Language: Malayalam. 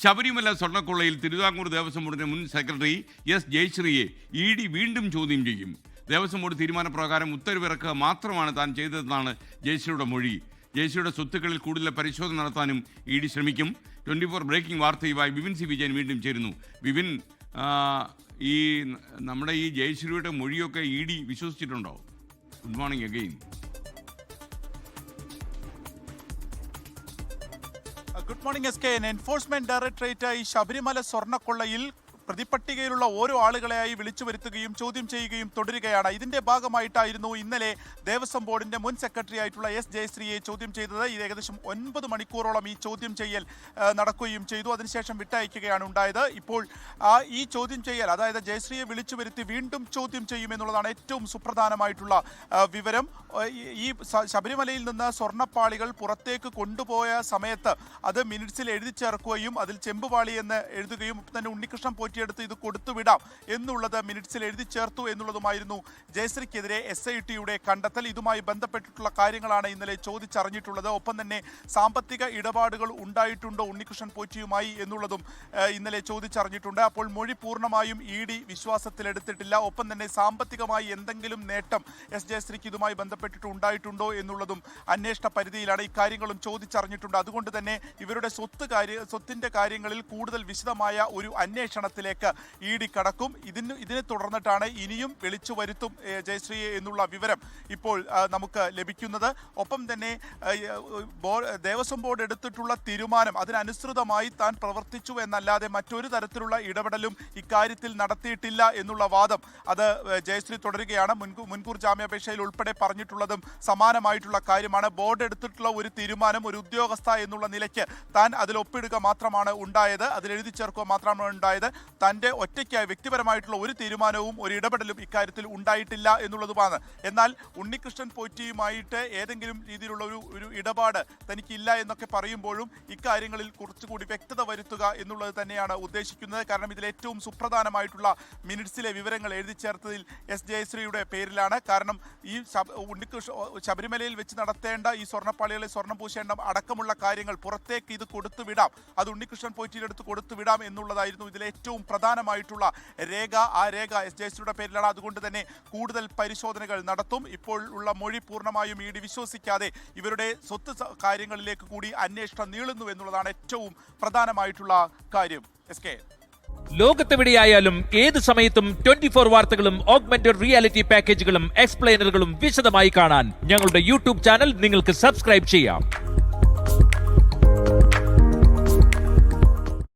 ശബരിമല സ്വർണ്ണക്കൊള്ളയിൽ തിരുവിതാംകൂർ ദേവസ്വം ബോർഡിന്റെ മുൻ സെക്രട്ടറി എസ് ജയശ്രീയെ ഇ.ഡി. വീണ്ടും ചോദ്യം ചെയ്യും. ദേവസ്വം ബോർഡ് തീരുമാനപ്രകാരം ഉത്തരവിറക്കുക മാത്രമാണ് താൻ ചെയ്തതെന്നാണ് ജയശ്രീയുടെ മൊഴി. ജയശ്രീയുടെ സ്വത്തുക്കളിൽ കൂടുതൽ പരിശോധന നടത്താനും ഇ.ഡി. ശ്രമിക്കും. 24 ബ്രേക്കിംഗ് വാർത്തയുമായി വിപിൻ സി വിജയൻ വീണ്ടും ചേരുന്നു. വിപിൻ, ഈ നമ്മുടെ ഈ ജയശ്രീയുടെ മൊഴിയൊക്കെ ഇ.ഡി. വിശ്വസിച്ചിട്ടുണ്ടോ? Good morning again. Good morning S K. Enforcement directorate ഈ ശബരിമല സ്വർണ്ണക്കൊള്ളയിൽ പ്രതിപട്ടികയിലുള്ള ഓരോ ആളുകളെയായി വിളിച്ചു വരുത്തുകയും ചോദ്യം ചെയ്യുകയും തുടരുകയാണ്. ഇതിന്റെ ഭാഗമായിട്ടായിരുന്നു ഇന്നലെ ദേവസ്വം ബോർഡിന്റെ മുൻ സെക്രട്ടറി ആയിട്ടുള്ള എസ് ജയശ്രീയെ ചോദ്യം ചെയ്തത്. ഇത് ഏകദേശം 9 മണിക്കൂറോളം ഈ ചോദ്യം ചെയ്യൽ നടക്കുകയും ചെയ്തു. അതിനുശേഷം വിട്ടയക്കുകയാണ് ഉണ്ടായത്. ഇപ്പോൾ ഈ ചോദ്യം ചെയ്യൽ, അതായത് ജയശ്രീയെ വിളിച്ചു വരുത്തി വീണ്ടും ചോദ്യം ചെയ്യുമെന്നുള്ളതാണ് ഏറ്റവും സുപ്രധാനമായിട്ടുള്ള വിവരം. ഈ ശബരിമലയിൽ നിന്ന് സ്വർണ്ണപ്പാളികൾ പുറത്തേക്ക് കൊണ്ടുപോയ സമയത്ത് അത് മിനിറ്റ്സിൽ എഴുതി ചേർക്കുകയും അതിൽ ചെമ്പുപാളി എന്ന് എഴുതുകയും തന്നെ ഉണ്ണികൃഷ്ണൻ പോറ്റിയെടുത്ത് ഇത് കൊടുത്തുവിടാം എന്നുള്ളത് മിനിറ്റ്സിൽ എഴുതി ചേർത്തു എന്നുള്ളതുമായിരുന്നു ജയശ്രീക്കെതിരെ SITയുടെ കണ്ടെത്തൽ. ഇതുമായി ബന്ധപ്പെട്ടിട്ടുള്ള കാര്യങ്ങളാണ് ഇന്നലെ ചോദിച്ചറിഞ്ഞിട്ടുള്ളത്. ഒപ്പം തന്നെ സാമ്പത്തിക ഇടപാടുകൾ ഉണ്ടായിട്ടുണ്ടോ ഉണ്ണികൃഷ്ണൻ പോറ്റിയുമായി എന്നുള്ളതും ഇന്നലെ ചോദിച്ചറിഞ്ഞിട്ടുണ്ട്. അപ്പോൾ മൊഴി പൂർണ്ണമായും ഇ.ഡി. വിശ്വാസത്തിലെടുത്തിട്ടില്ല. ഒപ്പം തന്നെ സാമ്പത്തികമായി എന്തെങ്കിലും നേട്ടം എസ് ജയശ്രീക്ക് ഇതുമായി ബന്ധപ്പെട്ടിട്ട് ഉണ്ടായിട്ടുണ്ടോ എന്നുള്ളതും അന്വേഷണ പരിധിയിലാണ്. ഇക്കാര്യങ്ങളും ചോദിച്ചറിഞ്ഞിട്ടുണ്ട്. അതുകൊണ്ട് തന്നെ ഇവരുടെ സ്വത്തിന്റെ കാര്യങ്ങളിൽ കൂടുതൽ വിശദമായ ഒരു അന്വേഷണത്തിലേക്ക് ഇ.ഡി. കടക്കും. ഇതിനെ തുടർന്നിട്ടാണ് ഇനിയും വിളിച്ചു വരുത്തും ജയശ്രീയെ എന്നുള്ള വിവരം ഇപ്പോൾ നമുക്ക് ലഭിക്കുന്നത്. ഒപ്പം തന്നെ ദേവസ്വം ബോർഡ് എടുത്തിട്ടുള്ള തീരുമാനം അതിനനുസൃതമായി താൻ പ്രവർത്തിച്ചു എന്നല്ലാതെ മറ്റൊരു തരത്തിലുള്ള ഇടപെടലും ഇക്കാര്യത്തിൽ നടത്തിയിട്ടില്ല എന്നുള്ള വാദം അത് ജയശ്രീ തുടരുകയാണ്. മുൻകൂർ ജാമ്യാപേക്ഷയിൽ ഉൾപ്പെടെ പറഞ്ഞിട്ടുള്ളതും സമാനമായിട്ടുള്ള കാര്യമാണ്. ബോർഡ് എടുത്തിട്ടുള്ള ഒരു തീരുമാനം ഒരു ഉദ്യോഗസ്ഥ എന്നുള്ള നിലയ്ക്ക് താൻ അതിൽ ഒപ്പിടുക മാത്രമാണ് ഉണ്ടായത്, അതിലെഴുതി ചേർക്കുക മാത്രമാണ് ഉണ്ടായത്. തൻ്റെ ഒറ്റയ്ക്കായി വ്യക്തിപരമായിട്ടുള്ള ഒരു തീരുമാനവും ഒരു ഇടപെടലും ഇക്കാര്യത്തിൽ ഉണ്ടായിട്ടില്ല എന്നുള്ളതുമാണ്. എന്നാൽ ഉണ്ണികൃഷ്ണൻ പോറ്റിയുമായിട്ട് ഏതെങ്കിലും രീതിയിലുള്ള ഒരു ഇടപാട് തനിക്കില്ല എന്നൊക്കെ പറയുമ്പോഴും ഇക്കാര്യങ്ങളിൽ കുറച്ചുകൂടി വ്യക്തത വരുത്തുക എന്നുള്ളത് തന്നെയാണ് ഉദ്ദേശിക്കുന്നത്. കാരണം ഇതിൽ ഏറ്റവും സുപ്രധാനമായിട്ടുള്ള മിനിറ്റ്സിലെ വിവരങ്ങൾ എഴുതി ചേർത്തതിൽ എസ് ജയശ്രീയുടെ പേരിലാണ്. കാരണം ഈ ശബരിമലയിൽ വെച്ച് നടത്തേണ്ട ഈ സ്വർണ്ണപ്പാളികളെ സ്വർണ്ണം പൂശേണ്ട അടക്കമുള്ള കാര്യങ്ങൾ പുറത്തേക്ക് ഇത് കൊടുത്തുവിടാം, അത് ഉണ്ണികൃഷ്ണൻ പോറ്റിയെടുത്ത് കൊടുത്തുവിടാം എന്നുള്ളതായിരുന്നു ഇതിലെ ഏറ്റവും പ്രധാനമായിട്ടുള്ള രേഖ. ആ രേഖ എസ് ജയശ്രീയുടെ പേരിലാണ്. അതുകൊണ്ട് തന്നെ കൂടുതൽ പരിശോധനകൾ നടത്തും. ഇപ്പോൾ ഉള്ള മൊഴി പൂർണ്ണമായും ഇ.ഡി. വിശ്വസിക്കാതെ ഇവരുടെ സ്വത്ത് കാര്യങ്ങളിലേക്ക് കൂടി അന്വേഷണം നീളുന്നു എന്നുള്ളതാണ് ഏറ്റവും പ്രധാനമായിട്ടുള്ള കാര്യം. എസ് കെ, ലോകത്തെവിടെയായാലും ഏത് സമയത്തും 24 വാർത്തകളും ഓഗ്മെന്റഡ് റിയാലിറ്റി പാക്കേജുകളും എക്സ്പ്ലെയിനറുകളും വിശദമായി കാണാൻ ഞങ്ങളുടെ യൂട്യൂബ് ചാനൽ നിങ്ങൾക്ക് സബ്സ്ക്രൈബ് ചെയ്യാം.